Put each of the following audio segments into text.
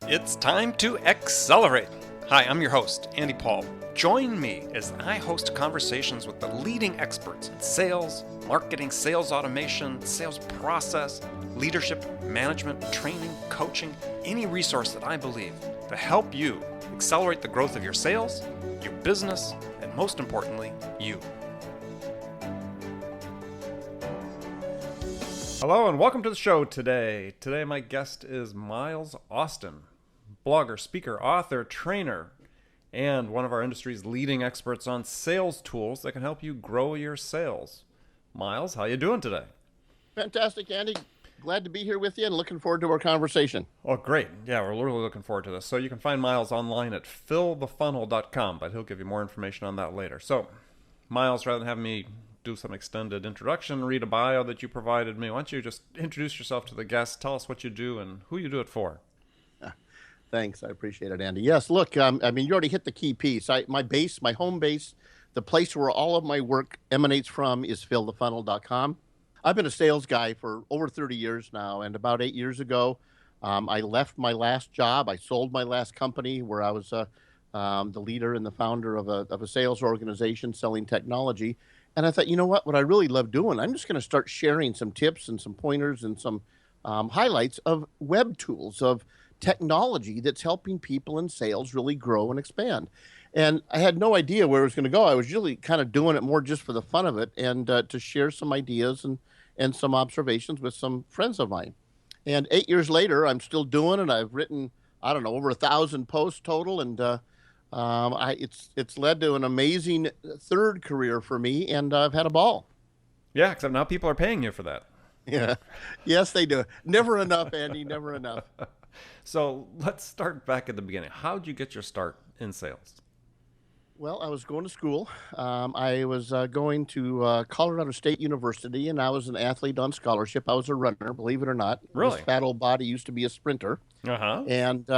It's time to accelerate. Hi, I'm your host, Andy Paul. Join me as I host conversations with the leading experts in sales, marketing, sales automation, sales process, leadership, management, training, coaching, any resource that I believe to help you accelerate the growth of your sales, your business, and most importantly, you. Hello and welcome to the show today. Today my guest is Miles Austin, blogger, speaker, author, trainer, and one of our industry's leading experts on sales tools that can help you grow your sales. Miles, how you doing today? Fantastic, Andy. Glad to be here with you and looking forward to our conversation. Oh, great. Yeah, we're really looking forward to this. So you can find Miles online at fillthefunnel.com, but he'll give you more information on that later. So, Miles, rather than having me do some extended introduction, read a bio that you provided me, why don't you just introduce yourself to the guests, tell us what you do and who you do it for. Thanks. I appreciate it, Andy. Yes, look, you already hit the key piece. My home base, the place where all of my work emanates from is fillthefunnel.com. I've been a sales guy for over 30 years now, and about 8 years ago, I left my last job. I sold my last company where I was the leader and the founder of a sales organization selling technology. And I thought, you know what I really love doing? I'm just going to start sharing some tips and some pointers and some highlights of web tools, of technology that's helping people in sales really grow and expand. And I had no idea where it was going to go. I was really kind of doing it more just for the fun of it and to share some ideas and some observations with some friends of mine. And 8 years later, I'm still doing it. I've written, I don't know, over 1,000 posts total, and it's led to an amazing third career for me, and I've had a ball. Yeah, except now people are paying you for that. Yeah, yes, they do. Never enough, Andy. Never enough. So let's start back at the beginning. How did you get your start in sales? Well, I was going to school. I was going to Colorado State University, and I was an athlete on scholarship. I was a runner, believe it or not. Really? This fat old body used to be a sprinter. Uh-huh. And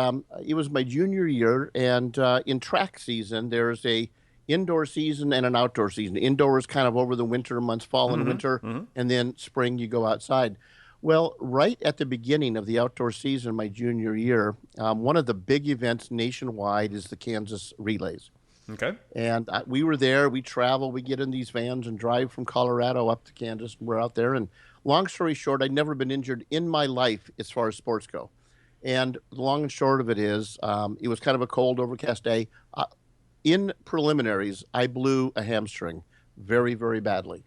it was my junior year, and in track season, there's a indoor season and an outdoor season. Indoor is kind of over the winter months, fall and winter, and then spring you go outside. Well, right at the beginning of the outdoor season, my junior year, one of the big events nationwide is the Kansas Relays. Okay. And we were there. We travel. We get in these vans and drive from Colorado up to Kansas. And we're out there. And long story short, I'd never been injured in my life as far as sports go. And the long and short of it is, it was kind of a cold, overcast day. In preliminaries, I blew a hamstring very, very badly.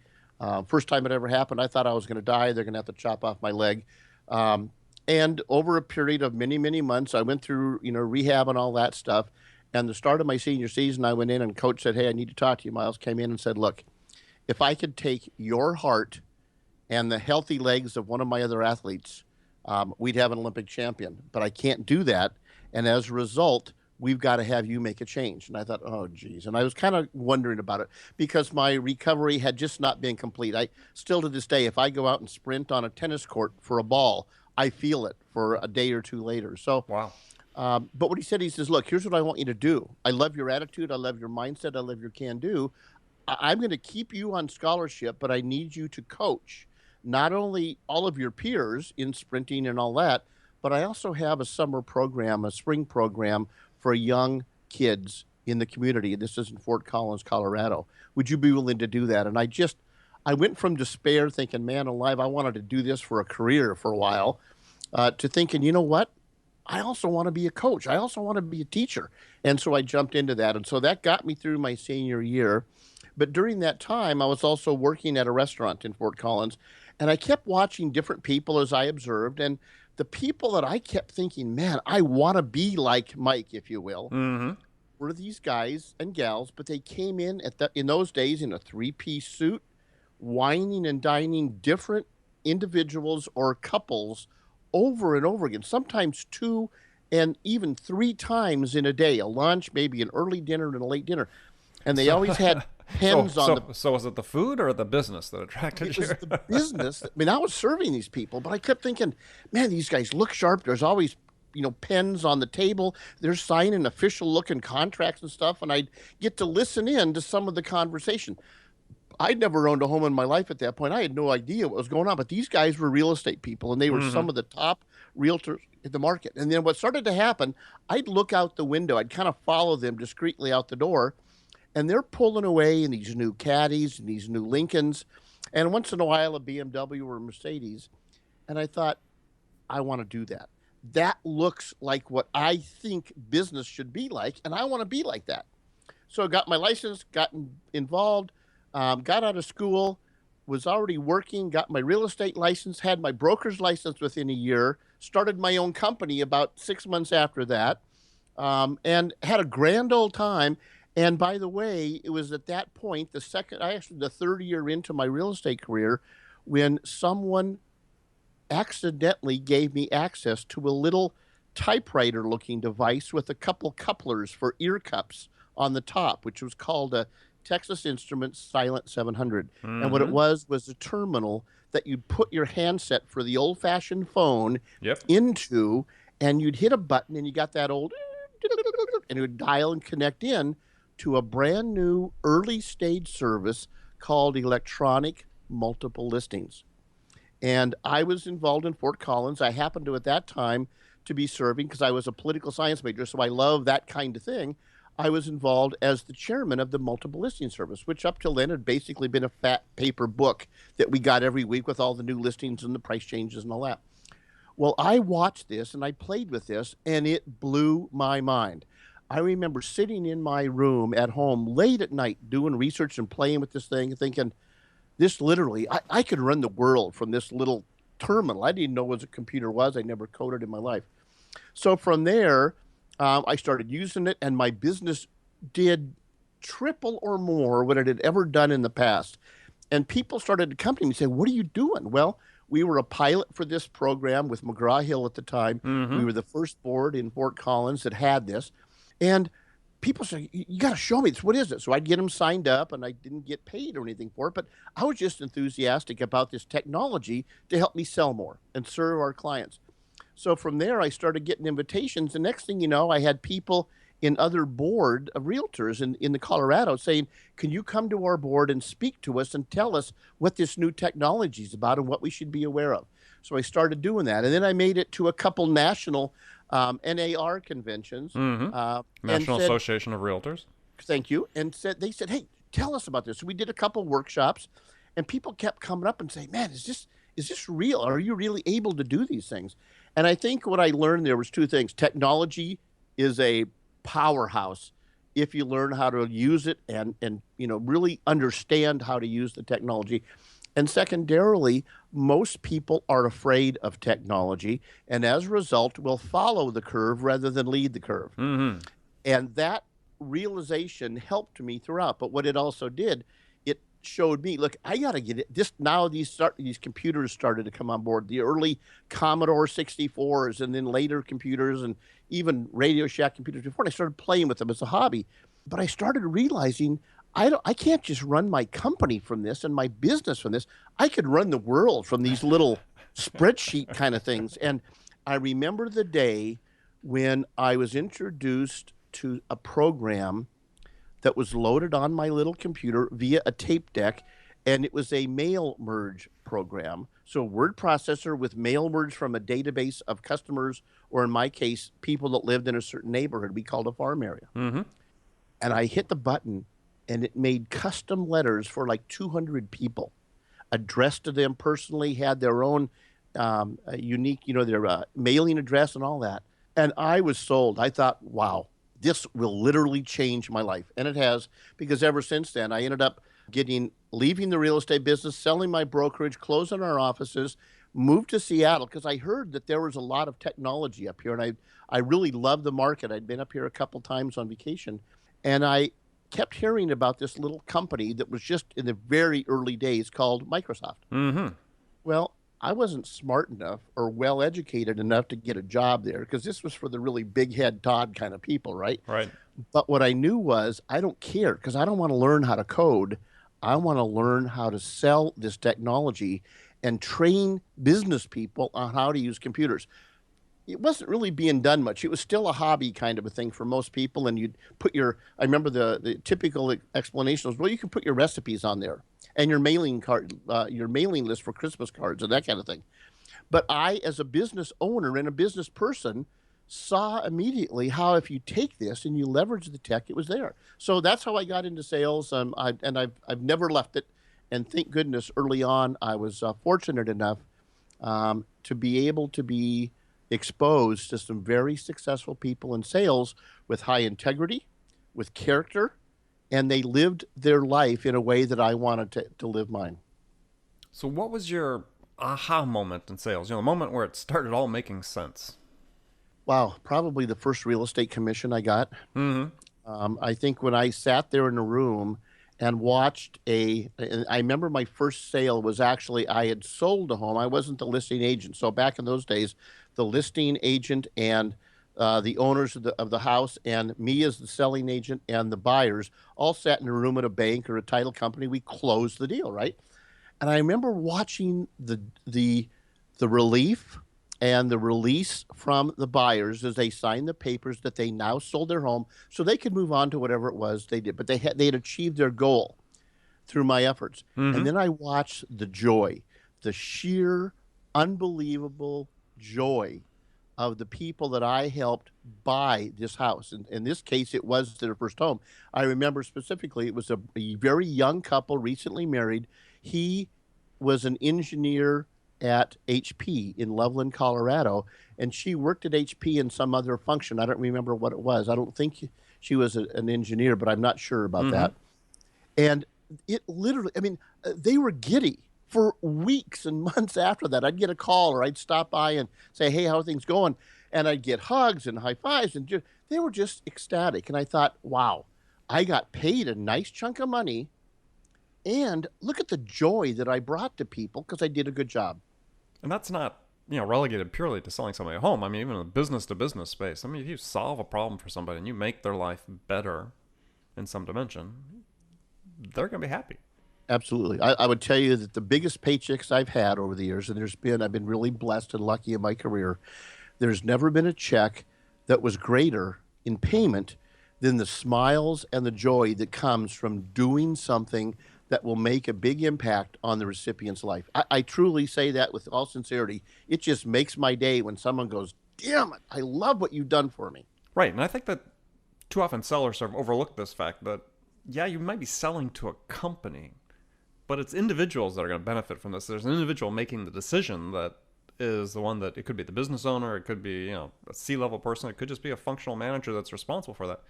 First time it ever happened, I thought I was going to die. They're going to have to chop off my leg. And over a period of many, many months, I went through, rehab and all that stuff. And the start of my senior season, I went in and coach said, "Hey, I need to talk to you." Miles came in and said, "Look, if I could take your heart and the healthy legs of one of my other athletes, we'd have an Olympic champion. But I can't do that. And as a result, we've got to have you make a change." And I thought, oh, geez. And I was kind of wondering about it because my recovery had just not been complete. I still to this day, if I go out and sprint on a tennis court for a ball, I feel it for a day or two later. So, Wow. but what he says, "Look, here's what I want you to do. I love your attitude. I love your mindset. I love your can-do. I'm going to keep you on scholarship, but I need you to coach not only all of your peers in sprinting and all that, but I also have a summer program, a spring program for young kids in the community. This is in Fort Collins, Colorado. Would you be willing to do that?" And I went from despair thinking, man alive, I wanted to do this for a career for a while, to thinking, you know what? I also want to be a coach. I also want to be a teacher. And so I jumped into that. And so that got me through my senior year. But during that time, I was also working at a restaurant in Fort Collins. And I kept watching different people as I observed. And the people that I kept thinking, man, I want to be like Mike, if you will, were these guys and gals. But they came in in those days in a three-piece suit, whining and dining different individuals or couples over and over again, sometimes 2 and even 3 times in a day, a lunch, maybe an early dinner and a late dinner. And they always had pens on the... So was it the food or the business that attracted you? It was the business. I mean, I was serving these people, but I kept thinking, man, these guys look sharp. There's always, pens on the table. They're signing official looking contracts and stuff. And I'd get to listen in to some of the conversation. I'd never owned a home in my life at that point. I had no idea what was going on, but these guys were real estate people, and they were some of the top realtors in the market. And then what started to happen, I'd look out the window, I'd kind of follow them discreetly out the door, and they're pulling away in these new Caddies and these new Lincolns, and once in a while a BMW or a Mercedes. And I thought, I want to do that. That looks like what I think business should be like, and I want to be like that. So I got my license, got involved, got out of school, was already working, got my real estate license, had my broker's license within a year, started my own company about 6 months after that, and had a grand old time. And by the way, it was at that point, the third year into my real estate career, when someone accidentally gave me access to a little typewriter looking device with a couple couplers for ear cups on the top, which was called a Texas Instruments Silent 700. And what it was a terminal that you'd put your handset for the old fashioned phone into, and you'd hit a button and you got that old, and it would dial and connect in to a brand new early stage service called Electronic Multiple Listings. And I was involved in Fort Collins. I happened to, at that time, to be serving, because I was a political science major, so I love that kind of thing. I was involved as the chairman of the Multiple Listing Service, which up till then had basically been a fat paper book that we got every week with all the new listings and the price changes and all that. Well, I watched this and I played with this, and it blew my mind. I remember sitting in my room at home late at night doing research and playing with this thing and thinking, this literally, I could run the world from this little terminal. I didn't know what a computer was. I never coded in my life. So from there, I started using it, and my business did triple or more what it had ever done in the past. And people started to come to me and say, what are you doing? Well, we were a pilot for this program with McGraw-Hill at the time. We were the first board in Fort Collins that had this. And people say, you got to show me this. What is it? So I'd get them signed up, and I didn't get paid or anything for it, but I was just enthusiastic about this technology to help me sell more and serve our clients. So from there, I started getting invitations. The next thing you know, I had people in other board of realtors in the Colorado saying, can you come to our board and speak to us and tell us what this new technology is about and what we should be aware of? So I started doing that. And then I made it to a couple national NAR conventions. National Association of Realtors. Thank you. And they said, hey, tell us about this. So we did a couple workshops, and people kept coming up and saying, man, is this real? Are you really able to do these things? And I think what I learned there was two things. Technology is a powerhouse if you learn how to use it and really understand how to use the technology. And secondarily, most people are afraid of technology, and as a result will follow the curve rather than lead the curve. And that realization helped me throughout. But what it also did, it showed me, look, I got to get it. Now these computers started to come on board, the early Commodore 64s, and then later computers, and even Radio Shack computers before. And I started playing with them as a hobby. But I started realizing I can't just run my company from this and my business from this. I could run the world from these little spreadsheet kind of things. And I remember the day when I was introduced to a program that was loaded on my little computer via a tape deck, and it was a mail merge program. So a word processor with mail merge from a database of customers, or in my case, people that lived in a certain neighborhood we called a farm area. And I hit the button, and it made custom letters for like 200 people, addressed to them personally, had their own unique, their mailing address and all that. And I was sold. I thought, wow, this will literally change my life. And it has, because ever since then, I ended up leaving the real estate business, selling my brokerage, closing our offices, moved to Seattle because I heard that there was a lot of technology up here. And I really loved the market. I'd been up here a couple times on vacation. And I kept hearing about this little company that was just in the very early days called Microsoft. Well, I wasn't smart enough or well educated enough to get a job there, because this was for the really big head Todd kind of people, right? Right. But what I knew was I don't care, because I don't want to learn how to code. I want to learn how to sell this technology and train business people on how to use computers. It wasn't really being done much. It was still a hobby kind of a thing for most people. And you'd put I remember the typical explanation was, well, you can put your recipes on there and your mailing list for Christmas cards and that kind of thing. But I, as a business owner and a business person, saw immediately how if you take this and you leverage the tech, it was there. So that's how I got into sales. I've never left it. And thank goodness, early on, I was fortunate enough to be able to be exposed to some very successful people in sales with high integrity, with character, and they lived their life in a way that I wanted to live mine. So, what was your aha moment in sales? The moment where it started all making sense. Wow, probably the first real estate commission I got. Mm-hmm. I think when I sat there in a room and watched and I remember my first sale was actually I had sold a home. I wasn't the listing agent. So back in those days, the listing agent and the owners of the house and me as the selling agent and the buyers all sat in a room at a bank or a title company. We closed the deal, right? And I remember watching the relief and the release from the buyers as they signed the papers that they now sold their home so they could move on to whatever it was they did. But they had achieved their goal through my efforts. Mm-hmm. And then I watched the joy, the sheer unbelievable joy of the people that I helped buy this house. And in this case, it was their first home. I remember specifically, it was a very young couple, recently married. He was an engineer at HP in Loveland, Colorado, and she worked at HP in some other function. I don't remember what it was. I don't think she was an engineer, but I'm not sure about that. And it literally, I mean, they were giddy for weeks and months after that. I'd get a call or I'd stop by and say, hey, how are things going? And I'd get hugs and high fives, and they were just ecstatic. And I thought, wow, I got paid a nice chunk of money. And look at the joy that I brought to people because I did a good job. And that's not, relegated purely to selling somebody a home. I mean, even in the business to business space. I mean, if you solve a problem for somebody and you make their life better in some dimension, they're going to be happy. Absolutely. I would tell you that the biggest paychecks I've had over the years, and I've been really blessed and lucky in my career, there's never been a check that was greater in payment than the smiles and the joy that comes from doing something that will make a big impact on the recipient's life. I truly say that with all sincerity. It just makes my day when someone goes, damn it, I love what you've done for me. Right. And I think that too often sellers sort of overlook this fact that, yeah, you might be selling to a company, but it's individuals that are going to benefit from this. There's an individual making the decision that is the one that it could be the business owner, it could be, a C-level person, it could just be a functional manager that's responsible for that.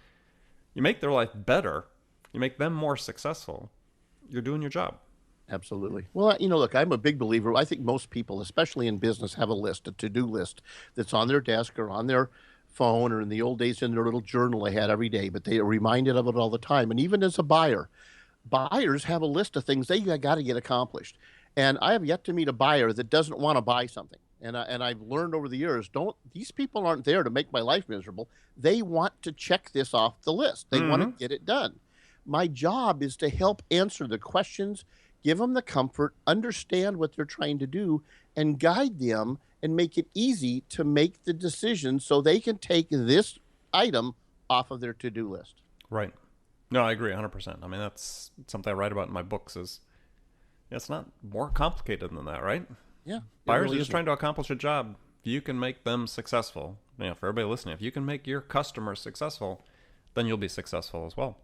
You make their life better, you make them more successful, you're doing your job. Absolutely. Well, look, I'm a big believer. I think most people, especially in business, have a list, a to-do list that's on their desk or on their phone or in the old days in their little journal they had every day, but they are reminded of it all the time. And even as a buyer, buyers have a list of things they got to get accomplished. And I have yet to meet a buyer that doesn't want to buy something. And I've learned over the years, these people aren't there to make my life miserable. They want to check this off the list. They want to get it done. My job is to help answer the questions, give them the comfort, understand what they're trying to do, and guide them and make it easy to make the decision so they can take this item off of their to-do list. Right. No, I agree 100%. I mean, that's something I write about in my books is it's not more complicated than that, right? Yeah. Buyers really are just isn't. trying to accomplish a job. If you can make them successful, for everybody listening, if you can make your customers successful, then you'll be successful as well.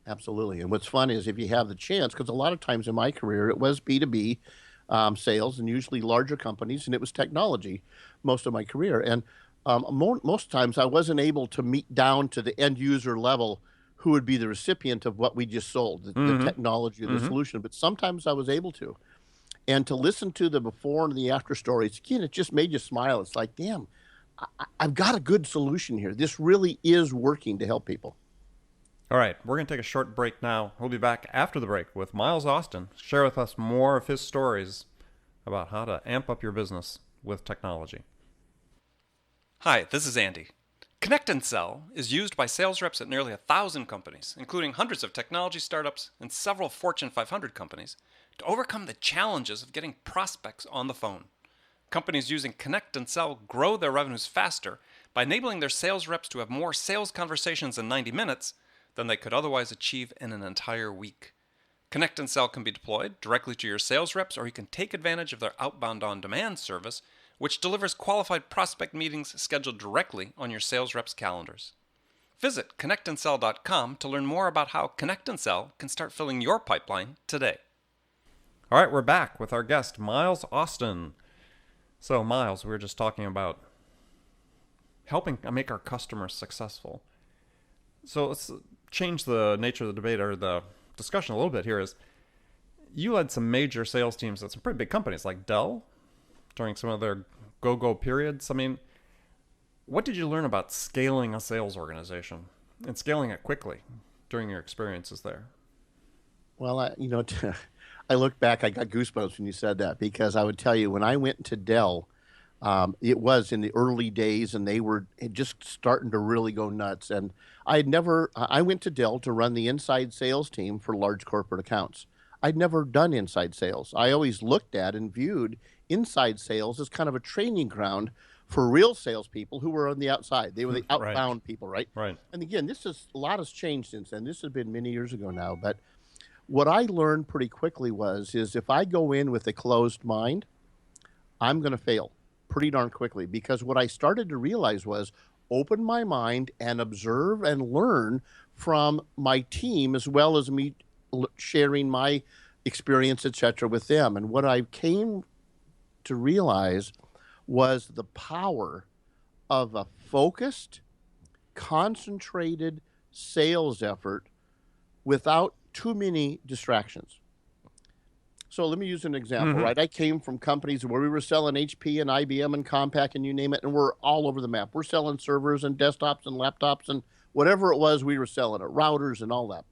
Absolutely. And what's fun is if you have the chance, because a lot of times in my career, it was B2B sales and usually larger companies, and it was technology most of my career. And most times I wasn't able to meet down to the end user level who would be the recipient of what we just sold, the technology or the solution. But sometimes I was able to. And to listen to the before and the after stories, again, it just made you smile. It's like, damn, I've got a good solution here. This really is working to help people. All right, we're going to take a short break now. We'll be back after the break with Miles Austin, share with us more of his stories about how to amp up your business with technology. Hi, this is Andy. Connect and Sell is used by sales reps at nearly 1,000 companies, including hundreds of technology startups and several Fortune 500 companies, to overcome the challenges of getting prospects on the phone. Companies using Connect and Sell grow their revenues faster by enabling their sales reps to have more sales conversations in 90 minutes than they could otherwise achieve in an entire week. Connect and Sell can be deployed directly to your sales reps, or you can take advantage of their outbound on-demand service, which delivers qualified prospect meetings scheduled directly on your sales reps' calendars. Visit connectandsell.com to learn more about how Connect and Sell can start filling your pipeline today. All right, we're back with our guest, Miles Austin. So, Miles, we were just talking about helping make our customers successful. So let's change the nature of the debate or the discussion a little bit here. Is you led some major sales teams at some pretty big companies like Dell during some of their go-go periods. I mean, what did you learn about scaling a sales organization and scaling it quickly during your experiences there? Well, I look back, I got goosebumps when you said that, because I would tell you when I went to Dell, it was in the early days and they were just starting to really go nuts. And I went to Dell to run the inside sales team for large corporate accounts. I'd never done inside sales. I always looked at and viewed inside sales as kind of a training ground for real salespeople who were on the outside. They were the outbound people, right? Right. And again, a lot has changed since then. This has been many years ago now. But what I learned pretty quickly is if I go in with a closed mind, I'm going to fail pretty darn quickly, because what I started to realize was open my mind and observe and learn from my team, as well as me sharing my experience, etc., with them. And what I came to realize was the power of a focused, concentrated sales effort without too many distractions. So let me use an example, right? I came from companies where we were selling HP and IBM and Compaq and you name it, and we're all over the map. We're selling servers and desktops and laptops and whatever it was, we were selling it, routers and all that.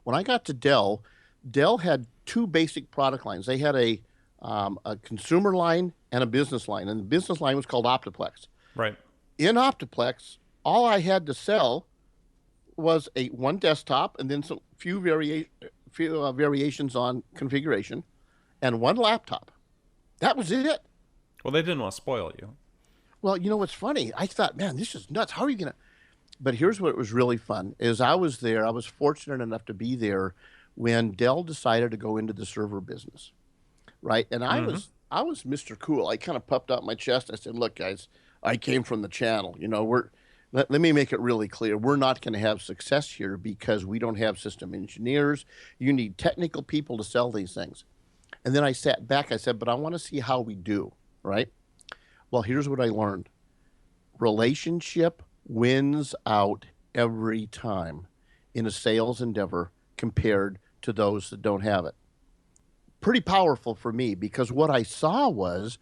When I got to Dell, Dell had two basic product lines. They had a consumer line and a business line, and the business line was called Optiplex. Right. In Optiplex, all I had to sell was one desktop and then some few variations on configuration and one laptop. That was it. Well, they didn't want to spoil you. Well, you know what's funny? I thought, man, this is nuts. How are you going to? But here's what was really fun is I was there. I was fortunate enough to be there when Dell decided to go into the server business, right? And I was Mr. Cool. I kind of puffed out my chest. I said, look, guys, I came from the channel. Let me make it really clear. We're not going to have success here because we don't have system engineers. You need technical people to sell these things. And then I sat back. I said, but I want to see how we do, right? Well, here's what I learned. Relationship wins out every time in a sales endeavor compared to those that don't have it. Pretty powerful for me, because what I saw was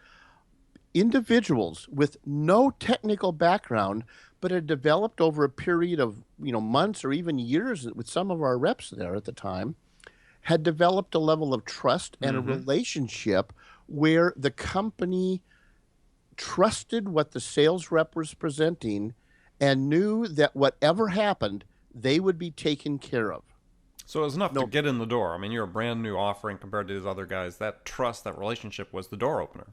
individuals with no technical background, but had developed over a period of months or even years with some of our reps there at the time, had developed a level of trust and a relationship where the company trusted what the sales rep was presenting and knew that whatever happened, they would be taken care of. So it was enough to get in the door. I mean, you're a brand new offering compared to these other guys. That trust, that relationship was the door opener.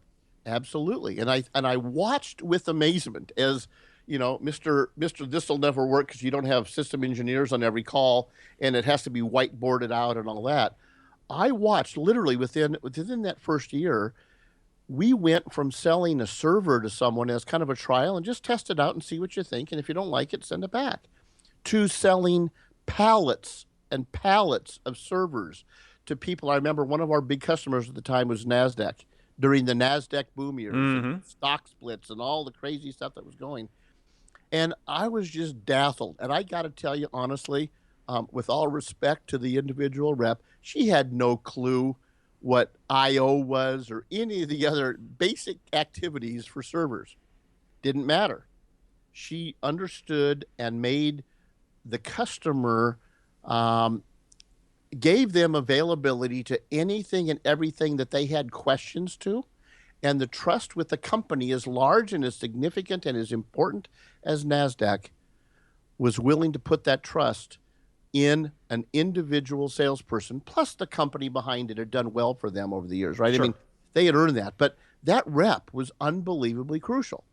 Absolutely. And I watched with amazement as, Mr. This will never work because you don't have system engineers on every call and it has to be whiteboarded out and all that. I watched literally within that first year, we went from selling a server to someone as kind of a trial and just test it out and see what you think. And if you don't like it, send it back, to selling pallets and pallets of servers to people. I remember one of our big customers at the time was NASDAQ during the NASDAQ boom years, and stock splits and all the crazy stuff that was going. And I was just dazzled. And I got to tell you, honestly, with all respect to the individual rep, she had no clue what I/O was or any of the other basic activities for servers. Didn't matter. She understood and made the customer, gave them availability to anything and everything that they had questions to. And the trust with the company, as large and as significant and as important as NASDAQ, was willing to put that trust in an individual salesperson, plus the company behind it had done well for them over the years, right? Sure. I mean, they had earned that, but that rep was unbelievably crucial.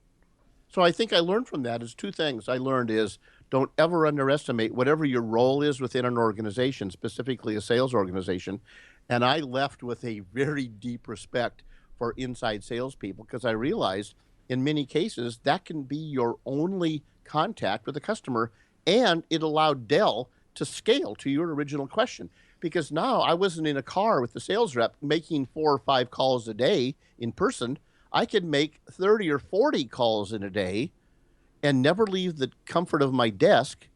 So I think I learned from that is two things. I learned is don't ever underestimate whatever your role is within an organization, specifically a sales organization. And I left with a very deep respect for inside salespeople because I realized in many cases that can be your only contact with the customer. And it allowed Dell to scale to your original question because now I wasn't in a car with the sales rep making 4 or 5 calls a day in person. I could make 30 or 40 calls in a day and never leave the comfort of my desk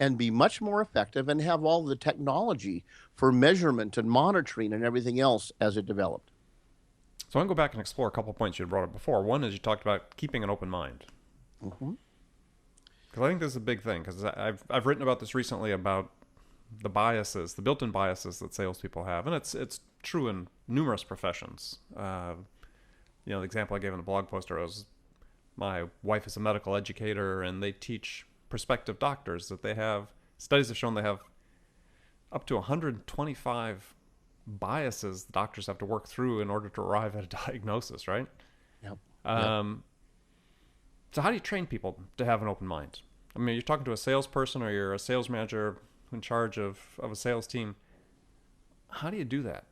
and be much more effective and have all the technology for measurement and monitoring and everything else as it developed. So I'm going to go back and explore a couple of points you had brought up before. One is you talked about keeping an open mind. Mm-hmm. Because I think this is a big thing. Because I've written about this recently about the biases, the built-in biases that salespeople have, and it's true in numerous professions. The example I gave in the blog post was my wife is a medical educator, and they teach prospective doctors that they have studies have shown they have up to 125 biases the doctors have to work through in order to arrive at a diagnosis, right? Yep. So how do you train people to have an open mind? I mean, you're talking to a salesperson or you're a sales manager in charge of a sales team. How do you do that?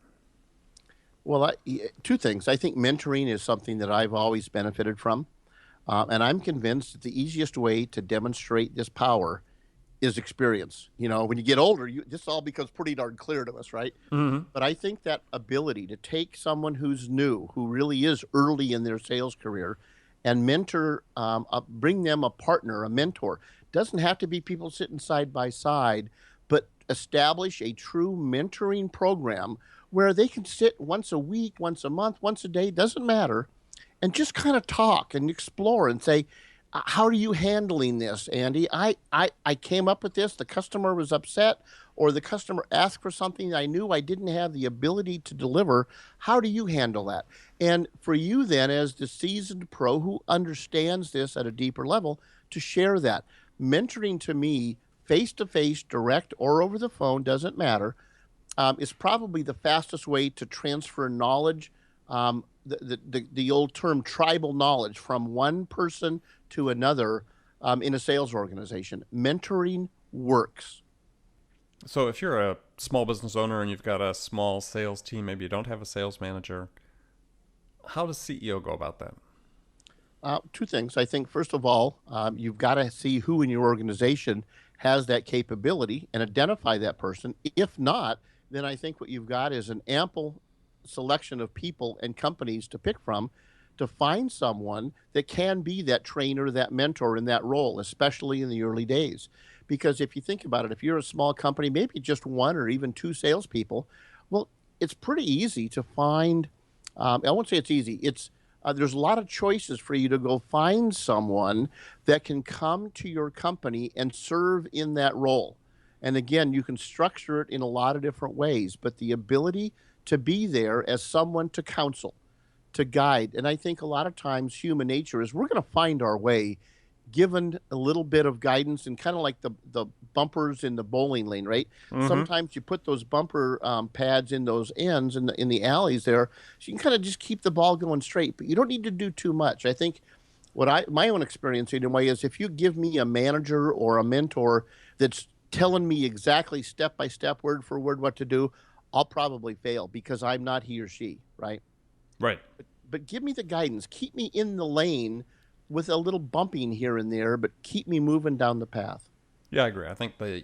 Well, two things. I think mentoring is something that I've always benefited from. And I'm convinced that the easiest way to demonstrate this power is experience. When you get older, this all becomes pretty darn clear to us, right? Mm-hmm. But I think that ability to take someone who's new, who really is early in their sales career, and mentor, bring them a partner, a mentor. Doesn't have to be people sitting side by side, but establish a true mentoring program where they can sit once a week, once a month, once a day, doesn't matter, and just kind of talk and explore and say, how are you handling this, Andy? I came up with this. The customer was upset, or the customer asked for something I knew I didn't have the ability to deliver. How do you handle that? And for you then, as the seasoned pro who understands this at a deeper level, to share that. Mentoring to me, face-to-face, direct, or over the phone, doesn't matter, is probably the fastest way to transfer knowledge, the old term tribal knowledge from one person to another in a sales organization. Mentoring works. So if you're a small business owner and you've got a small sales team, maybe you don't have a sales manager, how does CEO go about that? Two things. I think, first of all, you've got to see who in your organization has that capability and identify that person. If not, then I think what you've got is an ample selection of people and companies to pick from to find someone that can be that trainer, that mentor in that role, especially in the early days. Because if you think about it, if you're a small company, maybe just one or even two salespeople, well, it's pretty easy to find. I won't say it's easy. There's a lot of choices for you to go find someone that can come to your company and serve in that role. And again, you can structure it in a lot of different ways, but the ability to be there as someone to counsel, to guide. And I think a lot of times human nature is we're going to find our way given a little bit of guidance, and kind of like the bumpers in the bowling lane, right? Mm-hmm. Sometimes you put those bumper pads in those ends in the alleys there, so you can kind of just keep the ball going straight, but you don't need to do too much. I think my own experience anyway is if you give me a manager or a mentor that's telling me exactly step by step, word for word what to do, I'll probably fail because I'm not he or she, right? Right. But give me the guidance. Keep me in the lane with a little bumping here and there, but keep me moving down the path. Yeah, I agree. I think the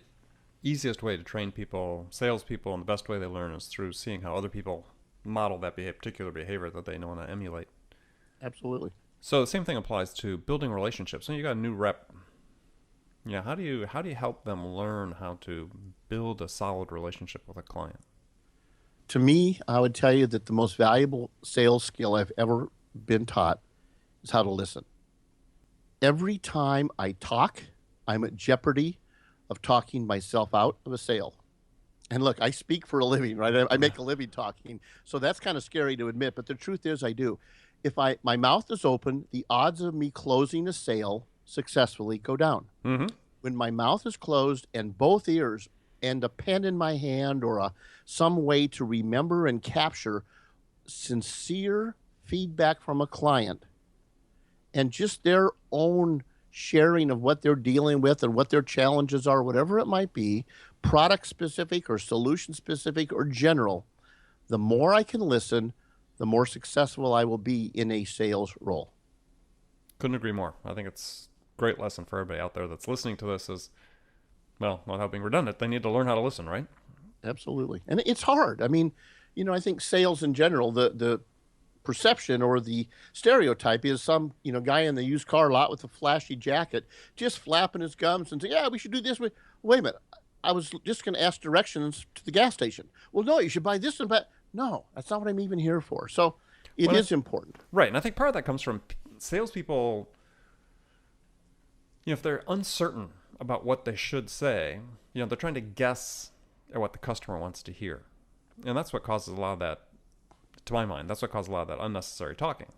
easiest way to train people, salespeople, and the best way they learn is through seeing how other people model that particular behavior that they want to emulate. Absolutely. So the same thing applies to building relationships. So you got a new rep. Yeah, how do you help them learn how to build a solid relationship with a client? To me, I would tell you that the most valuable sales skill I've ever been taught is how to listen. Every time I talk, I'm at jeopardy of talking myself out of a sale. And look, I speak for a living, right? I make a living talking. So that's kind of scary to admit, but the truth is I do. If my mouth is open, the odds of me closing a sale successfully go down. Mm-hmm. When my mouth is closed and both ears and a pen in my hand or some way to remember and capture sincere feedback from a client and just their own sharing of what they're dealing with and what their challenges are, whatever it might be, product specific or solution specific or general, the more I can listen, the more successful I will be in a sales role. Couldn't agree more. I think it's a great lesson for everybody out there that's listening to this is, well, not being redundant, they need to learn how to listen, right? Absolutely. And it's hard. I mean, I think sales in general, the perception or the stereotype is some, guy in the used car lot with a flashy jacket just flapping his gums and saying, yeah, we should do this. Wait a minute. I was just going to ask directions to the gas station. Well, no, you should buy this and that. No, that's not what I'm even here for. So it is important. Right. And I think part of that comes from salespeople, if they're uncertain about what they should say, they're trying to guess at what the customer wants to hear. And that's what causes a lot of that, to my mind, that's what causes a lot of that unnecessary talking.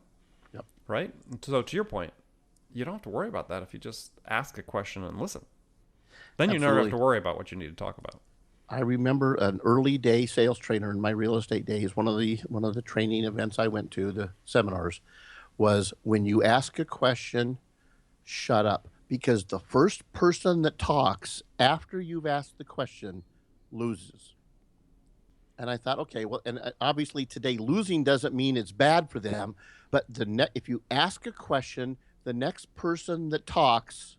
Yep. Right? So to your point, you don't have to worry about that if you just ask a question and listen. Then you never have to worry about what you need to talk about. I remember an early day sales trainer in my real estate days. One of the training events I went to, the seminars, was when you ask a question, shut up. Because the first person that talks after you've asked the question loses. And I thought, okay, well, and obviously today losing doesn't mean it's bad for them, but if you ask a question, the next person that talks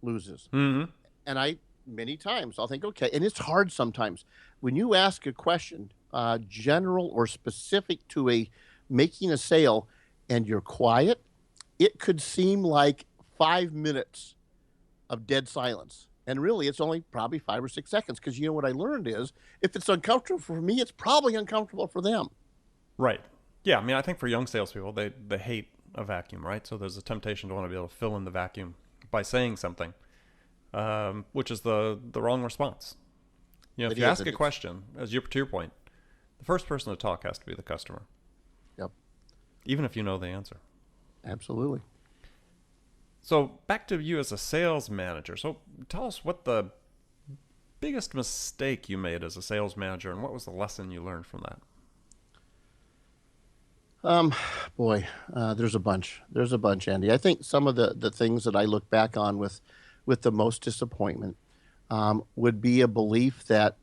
loses. Mm-hmm. And many times I'll think, okay, and it's hard sometimes when you ask a question, general or specific to making a sale, and you're quiet, it could seem like 5 minutes of dead silence. And really, it's only probably 5 or 6 seconds, because what I learned is if it's uncomfortable for me, it's probably uncomfortable for them. Right. Yeah. I mean, I think for young salespeople, they hate a vacuum, right? So there's a temptation to want to be able to fill in the vacuum by saying something, which is the wrong response. If you ask a question, to your point, the first person to talk has to be the customer. Yep. Even if you know the answer. Absolutely. So back to you as a sales manager. So tell us what the biggest mistake you made as a sales manager, and what was the lesson you learned from that? There's a bunch. There's a bunch, Andy. I think some of the things that I look back on with the most disappointment would be a belief that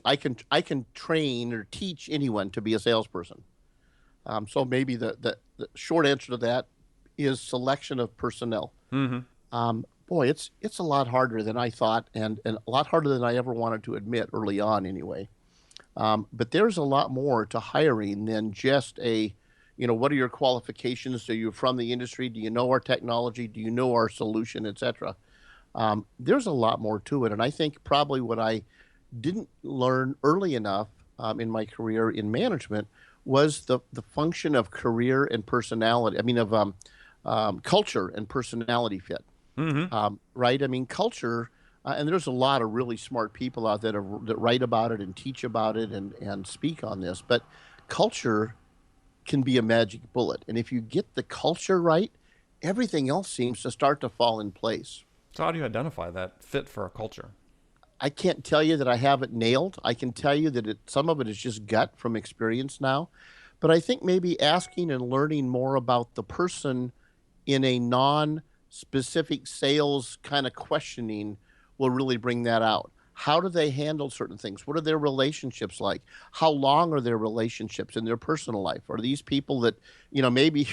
I can train or teach anyone to be a salesperson. So maybe the short answer to that is selection of personnel. Mm-hmm. It's a lot harder than I thought, and a lot harder than I ever wanted to admit early on anyway. But there's a lot more to hiring than just what are your qualifications? Are you from the industry? Do you know our technology? Do you know our solution, etc.? There's a lot more to it. And I think probably what I didn't learn early enough in my career in management was the function of career and personality. I mean, of culture and personality fit. Mm-hmm. Right? I mean, culture, and there's a lot of really smart people out there that write about it and teach about it and speak on this, but culture can be a magic bullet. And if you get the culture right, everything else seems to start to fall in place. So how do you identify that fit for a culture? I can't tell you that I have it nailed. I can tell you that some of it is just gut from experience now. But I think maybe asking and learning more about the person in a non-specific sales kind of questioning will really bring that out. How do they handle certain things? What are their relationships like? How long are their relationships in their personal life? Are these people that, maybe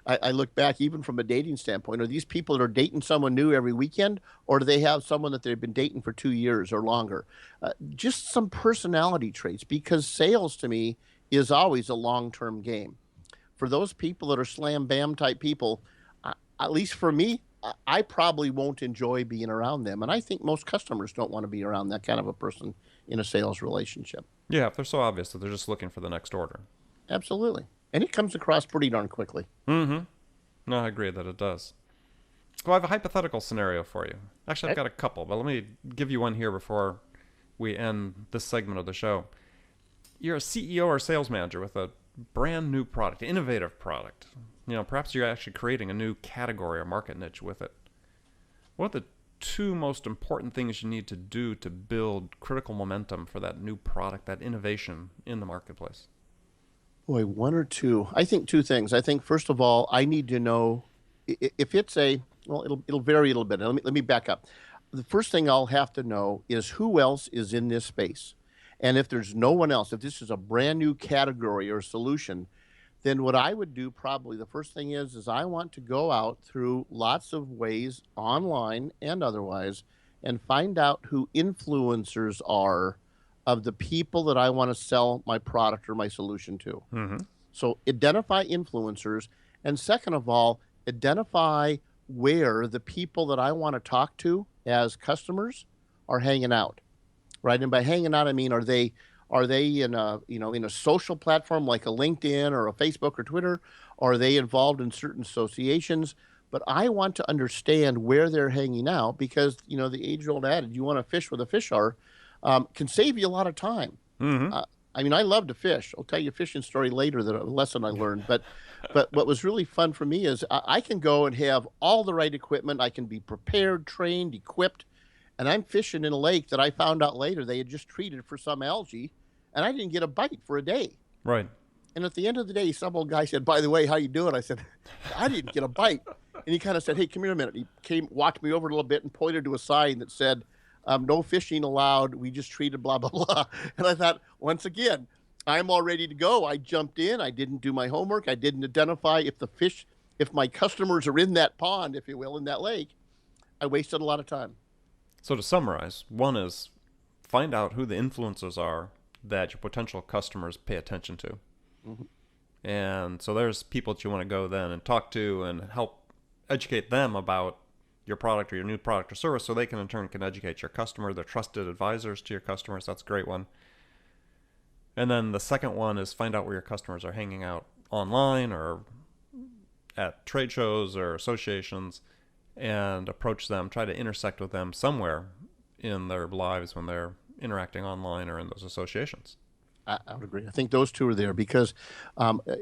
I look back even from a dating standpoint, are these people that are dating someone new every weekend, or do they have someone that they've been dating for 2 years or longer? Just some personality traits, because sales to me is always a long-term game. For those people that are slam bam type people, at least for me, I probably won't enjoy being around them. And I think most customers don't want to be around that kind of a person in a sales relationship. Yeah, if they're so obvious that they're just looking for the next order. Absolutely. And it comes across pretty darn quickly. Mm-hmm. No, I agree that it does. Well, I have a hypothetical scenario for you. Actually, I've got a couple, but let me give you one here before we end this segment of the show. You're a CEO or sales manager with a brand new product, innovative product. Perhaps you're actually creating a new category or market niche with it. What are the two most important things you need to do to build critical momentum for that new product, that innovation in the marketplace? Boy, one or two. I think two things. I think, first of all, I need to know if it's it'll vary a little bit. Let me back up. The first thing I'll have to know is who else is in this space. And if there's no one else, if this is a brand new category or solution, then what I would do probably the first thing is I want to go out through lots of ways online and otherwise and find out who influencers are of the people that I want to sell my product or my solution to. Mm-hmm. So identify influencers. And second of all, identify where the people that I want to talk to as customers are hanging out, right? And by hanging out, I mean, are they in a, in a social platform like a LinkedIn or a Facebook or Twitter? Or are they involved in certain associations? But I want to understand where they're hanging out because, the age-old adage, you want to fish where the fish are, can save you a lot of time. Mm-hmm. I mean, I love to fish. I'll tell you a fishing story later, that a lesson I learned. But what was really fun for me is I can go and have all the right equipment. I can be prepared, trained, equipped, and I'm fishing in a lake that I found out later they had just treated for some algae, and I didn't get a bite for a day. Right. And at the end of the day, some old guy said, "By the way, how you doing?" I said, "I didn't get a bite." And he kind of said, "Hey, come here a minute." He walked me over a little bit and pointed to a sign that said, "No fishing allowed. We just treated blah, blah, blah." And I thought, once again, I'm all ready to go. I jumped in. I didn't do my homework. I didn't identify if my customers are in that pond, if you will, in that lake. I wasted a lot of time. So to summarize, one is find out who the influencers are that your potential customers pay attention to. Mm-hmm. And so there's people that you want to go then and talk to and help educate them about your product or your new product or service so they can in turn can educate your customer. They're trusted advisors to your customers. That's a great one. And then the second one is find out where your customers are hanging out online or at trade shows or associations and approach them, try to intersect with them somewhere in their lives when they're interacting online or in those associations. I would agree. I think those two are there because,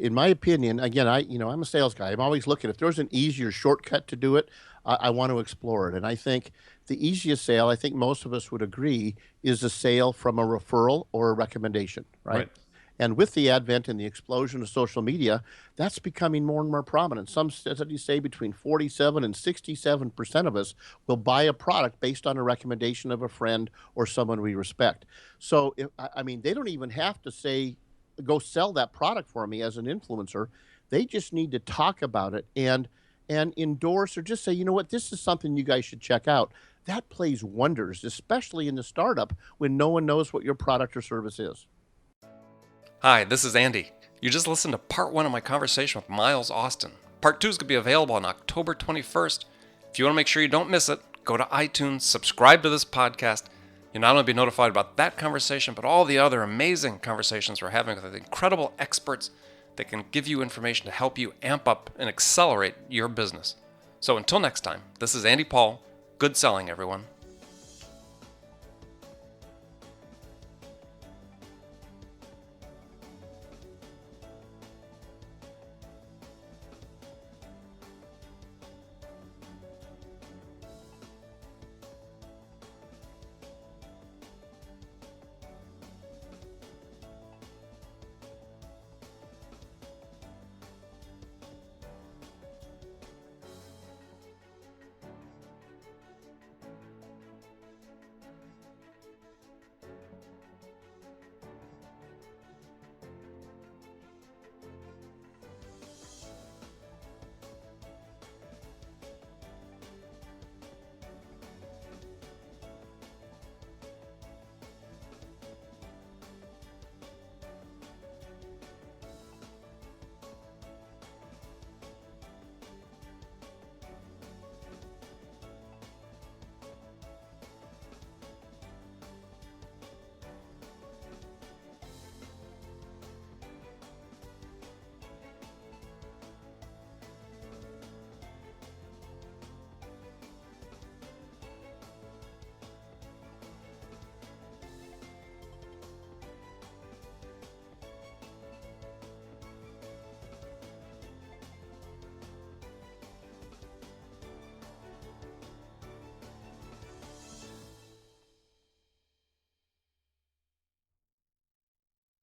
in my opinion, again, I'm a sales guy. I'm always looking. If there's an easier shortcut to do it, I want to explore it. And I think the easiest sale, I think most of us would agree, is a sale from a referral or a recommendation, right? And with the advent and the explosion of social media, that's becoming more and more prominent. Some studies say between 47 and 67% of us will buy a product based on a recommendation of a friend or someone we respect. So, they don't even have to say, go sell that product for me as an influencer. They just need to talk about it and endorse or just say, you know what, this is something you guys should check out. That plays wonders, especially in the startup when no one knows what your product or service is. Hi, this is Andy. You just listened to part 1 of my conversation with Miles Austin. Part 2 is going to be available on October 21st. If you want to make sure you don't miss it, go to iTunes, subscribe to this podcast. You'll not only be notified about that conversation, but all the other amazing conversations we're having with incredible experts that can give you information to help you amp up and accelerate your business. So until next time, this is Andy Paul. Good selling, everyone.